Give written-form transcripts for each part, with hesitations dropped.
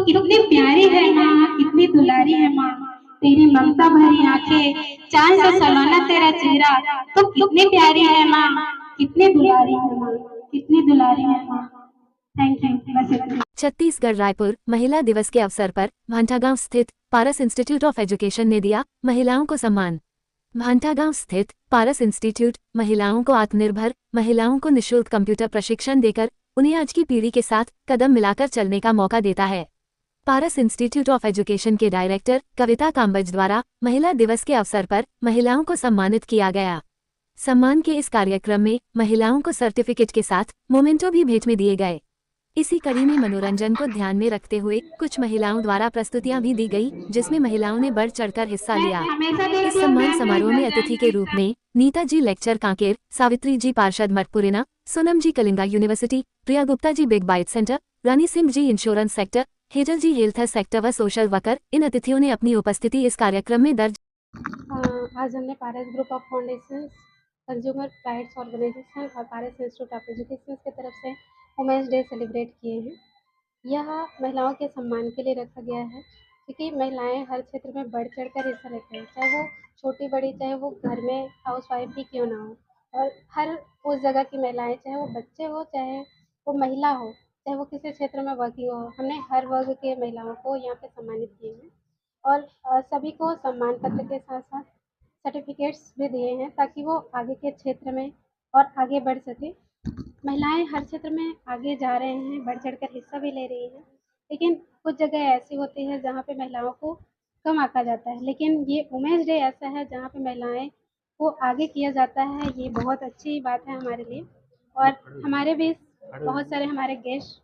कितनी प्यारी है माँ, कितनी दुलारी है माँ, तेरी ममता भरी आंखें, चांद सा सलोना तेरा चेहरा, तो कितनी प्यारी है माँ, कितनी दुलारी है माँ, कितनी दुलारी है माँ। Thank you. बस इतना। छत्तीसगढ़ रायपुर महिला दिवस के अवसर पर भांटागांव स्थित पारस इंस्टीट्यूट ऑफ एजुकेशन ने दिया महिलाओं को सम्मान। भांटागांव स्थित पारस इंस्टीट्यूट महिलाओं को आत्मनिर्भर महिलाओं को निःशुल्क कंप्यूटर प्रशिक्षण देकर उन्हें आज की पीढ़ी के साथ कदम मिलाकर चलने का मौका देता है। पारस इंस्टीट्यूट ऑफ एजुकेशन के डायरेक्टर कविता काम्बज द्वारा महिला दिवस के अवसर पर महिलाओं को सम्मानित किया गया। सम्मान के इस कार्यक्रम में महिलाओं को सर्टिफिकेट के साथ मोमेंटो भी भेंट में दिए गए। इसी कड़ी में मनोरंजन को ध्यान में रखते हुए कुछ महिलाओं द्वारा प्रस्तुतियां भी दी गई, जिसमें महिलाओं ने बढ़ चढ़कर हिस्सा लिया। इस सम्मान समारोह में अतिथि के रूप में नीता जी लेक्चर कांकेर, सावित्री जी पार्षद मठपुरेना, सोनम जी कलिंगा यूनिवर्सिटी, प्रिया Gupta ji big bite centre, रानी Singh ji insurance sector, hazel जी हेल्थ सेक्टर व सोशल वर्कर, इन अतिथियों ने अपनी उपस्थिति इस कार्यक्रम में दर्ज। आज हमने Paras group of foundation, consumer rights organisation और पारस इंस्टीट्यूट ऑफ एजुकेशन की तरफ से वुमेंस डे सेलिब्रेट किए हैं। यह महिलाओं के सम्मान के लिए रखा गया है, क्योंकि महिलाएं हर क्षेत्र में बढ़ चढ़कर हिस्सा लेते हैं, चाहे वो छोटी बड़ी, चाहे वो घर में हाउसवाइफ भी क्यों ना हो, और हर उस जगह की महिलाएं, चाहे वो बच्चे हो, चाहे वो महिला हो, चाहे वो किसी क्षेत्र में वर्किंग हो, हमने हर वर्ग के महिलाओं को यहाँ पे सम्मानित किए हैं। और सभी को सम्मान पत्र के साथ साथ सर्टिफिकेट्स भी दिए हैं, ताकि वो आगे के क्षेत्र में और आगे बढ़ सके। महिलाएं हर क्षेत्र में आगे जा रहे हैं, बढ़ चढ़कर हिस्सा भी ले रही हैं, लेकिन कुछ जगह ऐसी होती है जहाँ पे महिलाओं को कम आंका जाता है। लेकिन ये वुमेन्स डे ऐसा है जहाँ पे महिलाएं को आगे किया जाता है, ये बहुत अच्छी बात है हमारे लिए। और हमारे भी बहुत सारे हमारे गेस्ट,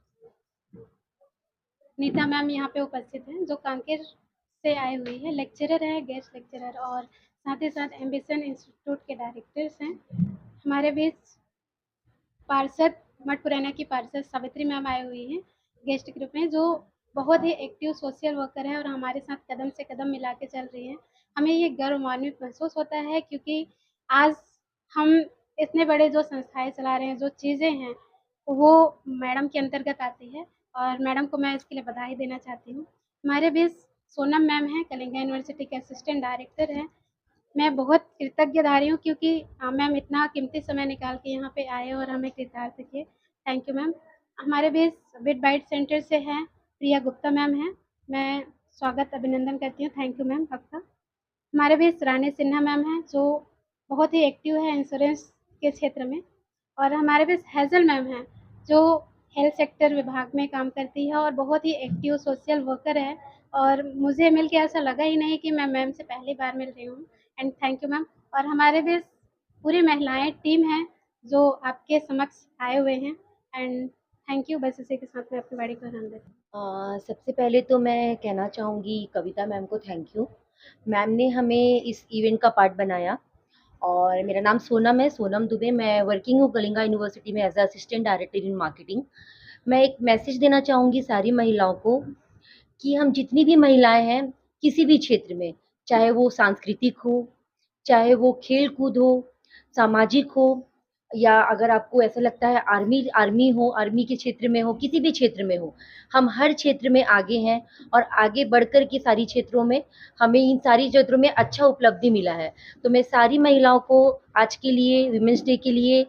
नीता मैम यहाँ पे उपस्थित हैं, जो कांकेर से आई हुई है, लेक्चरर है, गेस्ट लेक्चरर, और साथ ही साथ एम्बिशन इंस्टीट्यूट के डायरेक्टर्स हैं। हमारे बीच पार्षद मठपुरैना की पार्षद सावित्री मैम आई हुई हैं गेस्ट के रूप में, जो बहुत ही एक्टिव सोशल वर्कर है और हमारे साथ कदम से कदम मिला के चल रही हैं। हमें ये गौरवान्वित महसूस होता है, क्योंकि आज हम इतने बड़े जो संस्थाएं चला रहे हैं, जो चीज़ें हैं, वो मैडम के अंतर्गत आती है, और मैडम को मैं इसके लिए बधाई देना चाहती हूँ। हमारे बीच सोनम मैम हैं, कलिंगा यूनिवर्सिटी के असिस्टेंट डायरेक्टर हैं। मैं बहुत कृतज्ञधारी हूँ, क्योंकि मैम इतना कीमती समय निकाल के यहाँ पे आए और हमें कृतार्थ किए। Thank you ma'am. हमारे बीच बिग बाइट सेंटर से हैं प्रिया गुप्ता मैम हैं, मैं स्वागत अभिनंदन करती हूँ। थैंक यू मैम आपका। हमारे बीच रानी सिन्हा मैम हैं, जो बहुत ही एक्टिव है इंश्योरेंस के क्षेत्र में। और हमारे बीच हैज़ल मैम हैं, जो हेल्थ सेक्टर विभाग में काम करती है और बहुत ही एक्टिव सोशल वर्कर है, और मुझे मिल के ऐसा लगा ही नहीं कि मैं मैम से पहली बार मिल रही हूँ। And thank you ma'am. और हमारे बीच पूरी महिलाएं टीम है, जो आपके समक्ष आए हुए हैं। And thank you. बस इसी के साथ मैं अपनी बाड़ी को आराम देती हूँ। सबसे पहले तो मैं कहना चाहूँगी कविता मैम को थैंक यू। मैम ने हमें इस इवेंट का पार्ट बनाया। और मेरा नाम सोनम है, सोनम दुबे। मैं वर्किंग हूँ कलिंगा यूनिवर्सिटी में as assistant director in marketing. मैं एक मैसेज देना चाहूँगी सारी महिलाओं को कि हम जितनी भी महिलाएं हैं किसी भी क्षेत्र में, चाहे वो सांस्कृतिक हो, चाहे वो खेल कूद हो, सामाजिक हो, या अगर आपको ऐसा लगता है आर्मी हो, आर्मी के क्षेत्र में हो, किसी भी क्षेत्र में हो, हम हर क्षेत्र में आगे हैं। और आगे बढ़कर के सारी क्षेत्रों में हमें इन सारी क्षेत्रों में अच्छा उपलब्धि मिला है। तो मैं सारी महिलाओं को आज के लिए, विमेंस डे के लिए,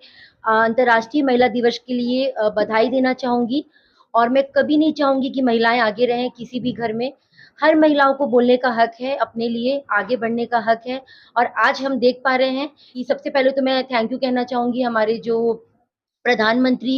अंतर्राष्ट्रीय महिला दिवस के लिए बधाई देना चाहूँगी। और मैं कभी नहीं चाहूँगी कि महिलाएं आगे रहें किसी भी घर में। हर महिलाओं को बोलने का हक है, अपने लिए आगे बढ़ने का हक है। और आज हम देख पा रहे हैं कि सबसे पहले तो मैं थैंक यू कहना चाहूँगी हमारे जो प्रधानमंत्री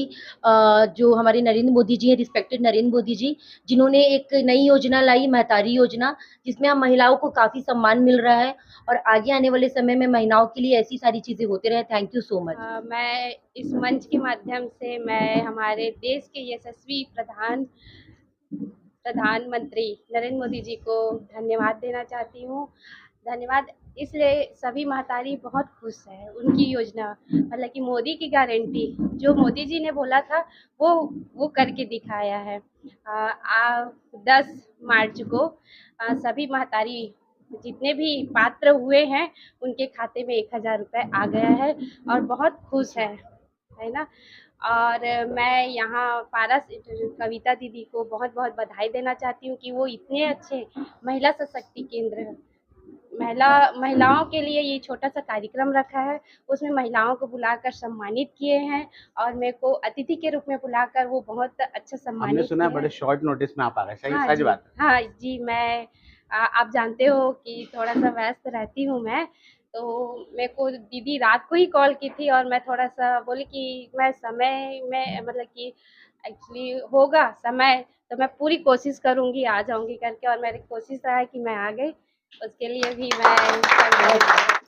जो हमारे नरेंद्र मोदी जी हैं, रिस्पेक्टेड नरेंद्र मोदी जी, जिन्होंने एक नई योजना लाई, महतारी योजना, जिसमें हम महिलाओं को काफ़ी सम्मान मिल रहा है। और आगे आने वाले समय में महिलाओं के लिए ऐसी सारी चीज़ें होते रहे। Thank you so much. मैं इस मंच के माध्यम से मैं हमारे देश के यशस्वी प्रधानमंत्री नरेंद्र मोदी जी को धन्यवाद देना चाहती हूँ। धन्यवाद इसलिए, सभी महतारी बहुत खुश है उनकी योजना, मतलब कि मोदी की गारंटी जो मोदी जी ने बोला था वो करके दिखाया है। 10 मार्च को सभी महतारी जितने भी पात्र हुए हैं उनके खाते में 1000 रुपये आ गया है, और बहुत खुश है ना। और मैं यहाँ पारस कविता दीदी को बहुत बहुत बधाई देना चाहती हूँ कि वो इतने अच्छे महिला सशक्ति केंद्र महिलाओं के लिए ये छोटा सा कार्यक्रम रखा है, उसमें महिलाओं को बुलाकर सम्मानित किए हैं और मेरे को अतिथि के रूप में बुलाकर वो बहुत अच्छा हमने सम्मानित सुना है किए हैं। बड़े शॉर्ट नोटिस में आप आ गए, सही हाँ सच जी, बात है? हाँ जी, मैं आप जानते हो कि थोड़ा-सा व्यस्त रहती हूँ मैं, तो मेरे को दीदी रात को ही कॉल की थी और मैं थोड़ा-सा बोली कि मैं समय में मतलब कि एक्चुअली होगा समय, तो मैं पूरी कोशिश करूँगी, आ जाऊँगी करके और मेरी कोशिश रहा है कि मैं आ गई, उसके लिए भी मैं धन्यवाद।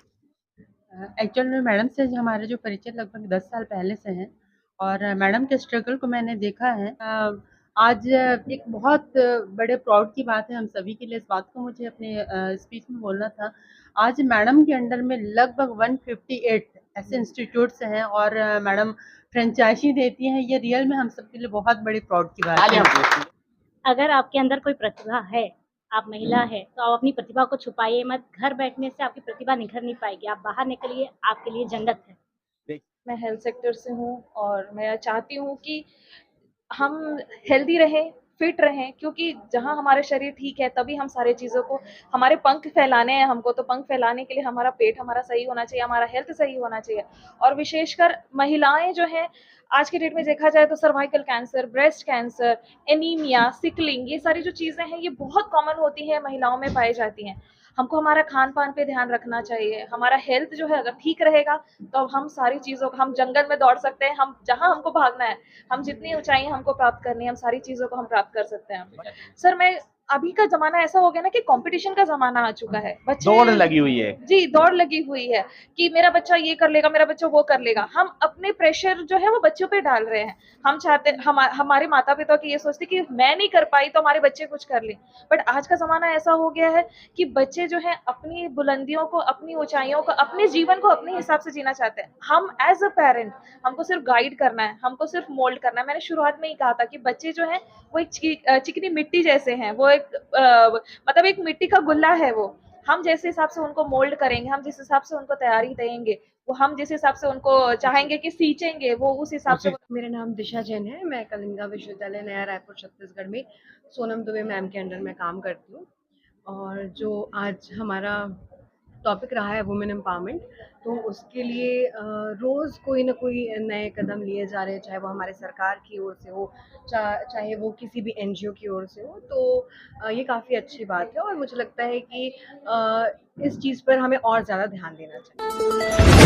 एक्चुअल में मैडम से हमारा जो परिचय लगभग 10 साल पहले से है और मैडम के स्ट्रगल को मैंने देखा है। आज एक बहुत बड़े प्राउड की बात है हम सभी के लिए, इस बात को मुझे अपने स्पीच में बोलना था। आज मैडम के अंडर में लगभग 158 ऐसे इंस्टीट्यूट्स हैं और मैडम फ्रेंचाइजी देती हैं। ये रियल में हम सबके लिए बहुत बड़ी प्राउड की बात तालियां है। please। अगर आपके अंदर कोई प्रतिभा है, आप महिला है, तो आप अपनी प्रतिभा को छुपाइए मत। घर बैठने से आपकी प्रतिभा निखर नहीं पाएगी। आप बाहर निकलिए, आपके लिए जन्नत है। मैं हेल्थ सेक्टर से हूँ और मैं चाहती हूँ कि हम हेल्दी रहें, फिट रहें, क्योंकि जहाँ हमारे शरीर ठीक है तभी हम सारी चीज़ों को, हमारे पंख फैलाने हैं हमको, तो पंख फैलाने के लिए हमारा पेट हमारा सही होना चाहिए, हमारा हेल्थ सही होना चाहिए। और विशेषकर महिलाएं जो हैं, आज के डेट में देखा जाए तो cervical cancer, breast cancer, anaemia, sickling, ये सारी जो चीज़ें हैं ये बहुत कॉमन होती हैं, महिलाओं में पाई जाती हैं। हमको हमारा खान-पान पे ध्यान रखना चाहिए। हमारा हेल्थ जो है अगर ठीक रहेगा तो हम सारी चीज़ों को, हम जंगल में दौड़ सकते हैं, हम जहाँ हमको भागना है, हम जितनी ऊँचाई हमको प्राप्त करनी है, हम सारी चीज़ों को हम प्राप्त कर सकते हैं। सर, मैं अभी का ज़माना ऐसा हो गया ना कि कॉम्पिटिशन का ज़माना आ चुका है। दौड़ लगी हुई है। जी, दौड़ लगी हुई है कि मेरा बच्चा ये कर लेगा, मेरा बच्चा वो कर लेगा। हम अपने प्रेशर जो है वो बच्चों पे डाल रहे हैं। हम चाहते, हमारे माता-पिता की ये सोचते कि मैं नहीं कर पाई तो हमारे बच्चे कुछ कर लें। बट आज का ज़माना ऐसा हो गया है कि बच्चे जो हैं अपनी बुलंदियों को, अपनी ऊँचाइयों को, अपने जीवन को अपने हिसाब से जीना चाहते हैं। हम एज़ अ पेरेंट, हमको सिर्फ गाइड करना है, हमको सिर्फ मोल्ड करना है। मैंने शुरुआत में ही कहा था कि बच्चे जो हैं वो एक चिकनी मिट्टी जैसे हैं। वो एक मतलब एक मिट्टी का गुल्ला है वो। हम जैसे हिसाब से उनको मोल्ड करेंगे, हम जिस हिसाब से उनको तैयारी देंगे, वो हम जिस हिसाब से उनको चाहेंगे कि सींचेंगे, वो उस हिसाब से। मेरा नाम दिशा जैन है। मैं कलिंगा विश्वविद्यालय नया रायपुर छत्तीसगढ़ में सोनम दुबे मैम के अंडर में काम करती हूँ। और जो आज हमारा टॉपिक रहा है वुमेन एम्पावरमेंट, तो उसके लिए रोज़ कोई ना कोई नए कदम लिए जा रहे हैं, चाहे वो हमारे सरकार की ओर से हो, चाहे वो किसी भी एनजीओ की ओर से हो। तो ये काफ़ी अच्छी बात है और मुझे लगता है कि इस चीज़ पर हमें और ज़्यादा ध्यान देना चाहिए।